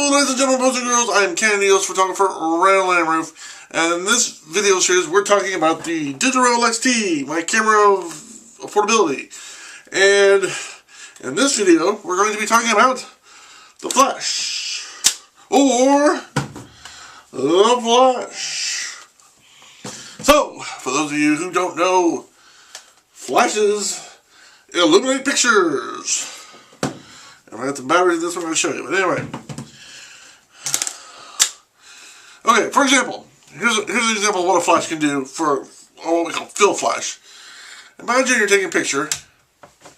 Hello ladies and gentlemen, boys and girls, I am Canon EOS photographer Randall and Rueff, and in this video series we're talking about the Digital XT, my camera of affordability. And in this video we're going to be talking about the flash, or the flash. So, for those of you who don't know, flashes illuminate pictures. And I got the batteries in this one I'm going to show you, but anyway. Okay, for example, here's an example of what a flash can do for what we call fill flash. Imagine you're taking a picture,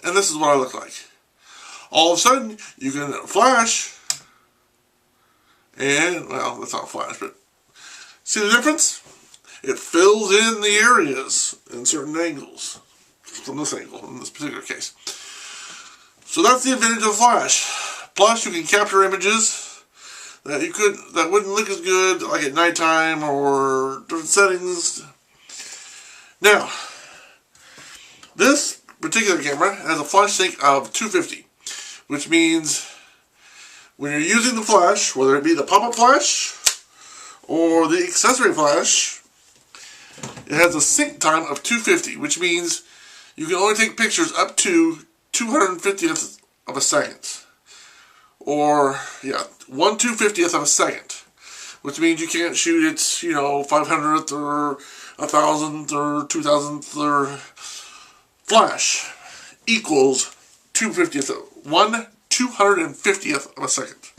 and this is what I look like. All of a sudden, you can flash, and, well, that's not a flash, but see the difference? It fills in the areas in certain angles, from this angle, in this particular case. So that's the advantage of flash. Plus, you can capture images that wouldn't look as good like at nighttime or different settings. Now, this particular camera has a flash sync of 250, which means when you're using the flash, whether it be the pop-up flash or the accessory flash, it has a sync time of 250, which means you can only take pictures up to 250th of a second. Or, yeah, 1/250th of a second. Which means you can't shoot it, 500th or 1,000th or 2,000th or flash equals 1/250th of a second.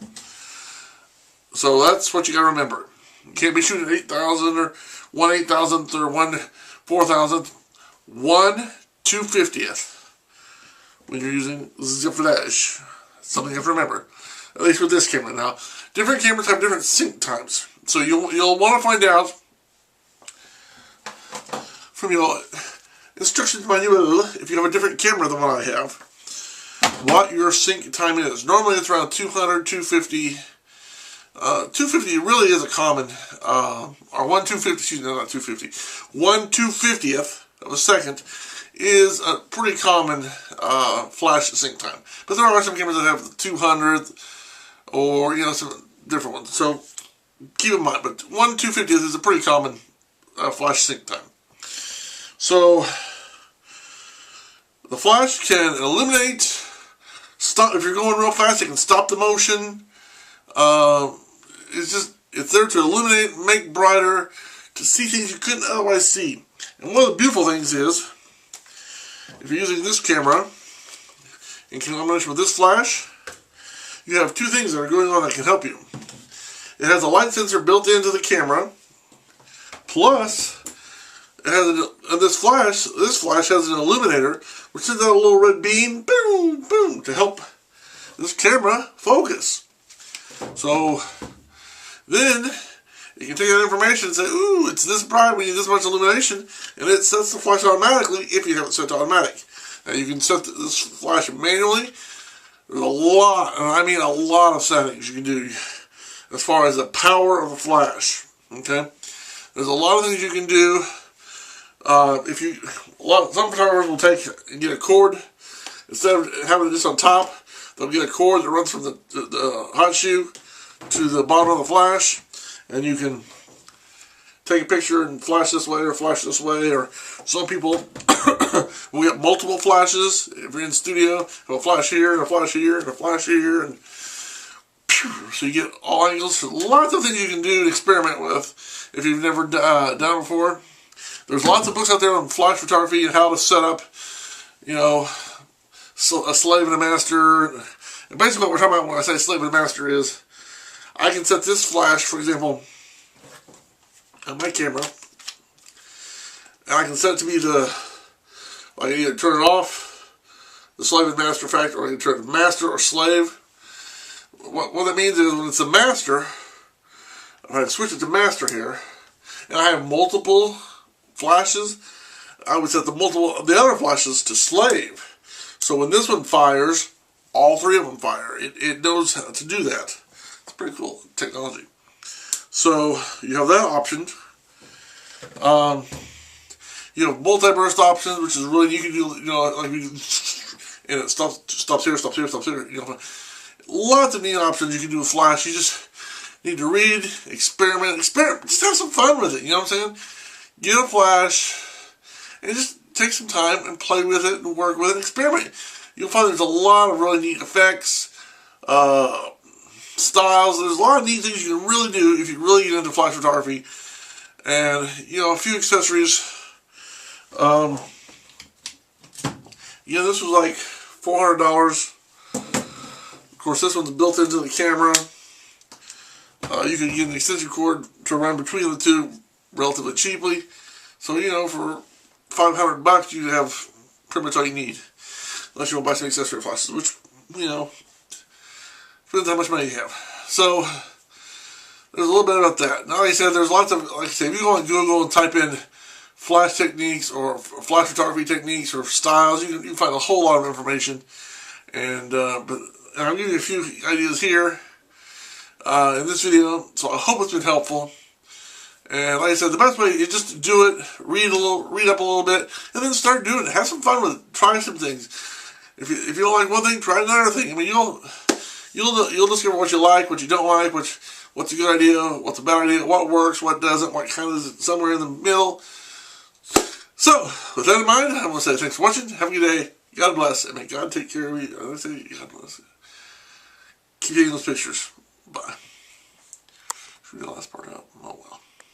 So that's what you gotta remember. You can't be shooting 8,000 or 1/8,000th or 1/4,000th. 1/250th. When you're using the flash. Something you have to remember. At least with this camera. Now, different cameras have different sync times. So you'll want to find out from your instructions manual, if you have a different camera than what I have, what your sync time is. Normally it's around 200, 250. 250 really is a common, or 1/250, excuse me, not 250. 1/250th of a second is a pretty common flash sync time. But there are some cameras that have the 200th or, some different ones. So keep in mind, but 1/250th is a pretty common flash sync time. So the flash can illuminate, stop, if you're going real fast, it can stop the motion. It's there to illuminate, make brighter, to see things you couldn't otherwise see. And one of the beautiful things is, if you're using this camera in combination with this flash, you have two things that are going on that can help you. It has a light sensor built into the camera, plus it has this flash has an illuminator which sends out a little red beam, boom, boom, to help this camera focus. So then you can take that information and say, ooh, it's this bright, we need this much illumination, and it sets the flash automatically if you have it set to automatic. Now you can set this flash manually. There's a lot, and I mean a lot of settings you can do as far as the power of the flash. Okay? There's a lot of things you can do. Some photographers will take and get a cord. Instead of having it just on top, they'll get a cord that runs from the hot shoe to the bottom of the flash. And you can take a picture and flash this way or flash this way. Or some people will get multiple flashes. If you're in the studio, have a flash here and a flash here and a flash here. And so you get all angles. Lots of things you can do to experiment with if you've never done it before. There's lots of books out there on flash photography and how to set up, a slave and a master. And basically what we're talking about when I say slave and a master is, I can set this flash, for example, on my camera, and I can set it to be I can either turn it off, the slave and master factor, or I can turn it to master or slave. What that means is when it's a master, if I switch it to master here, and I have multiple flashes, I would set the other flashes to slave. So when this one fires, all three of them fire. It knows how to do that. It's pretty cool technology. So you have that option. You have multi-burst options, which is really, you can do, and it stops here, stops here, stops here. lots of neat options you can do with flash. You just need to read, experiment, just have some fun with it, you know what I'm saying? Get a flash, and just take some time and play with it, and work with it, and experiment. You'll find there's a lot of really neat effects, styles. There's a lot of neat things you can really do if you really get into flash photography. And, you know, a few accessories. Yeah, this was like $400. Of course, this one's built into the camera. You can get an extension cord to run between the two relatively cheaply. So, you know, for $500, you have pretty much all you need. Unless you want to buy some accessory flashes, which, you know, depends how much money you have. So, there's a little bit about that. Now, like I said, there's lots of, like I said, if you go on Google and type in flash techniques or flash photography techniques or styles, you can find a whole lot of information. And I'll give you a few ideas here in this video, so I hope it's been helpful. And like I said, the best way is just to do it, read up a little bit, and then start doing it. Have some fun with it. Try some things. If you don't like one thing, try another thing. I mean, you'll discover what you like, what you don't like, what's a good idea, what's a bad idea, what works, what doesn't, what kind of is somewhere in the middle. So, with that in mind, I want to say thanks for watching. Have a good day. God bless, and may God take care of you. I say God bless. Keep taking those pictures. Bye. Should we get the last part out? Oh well.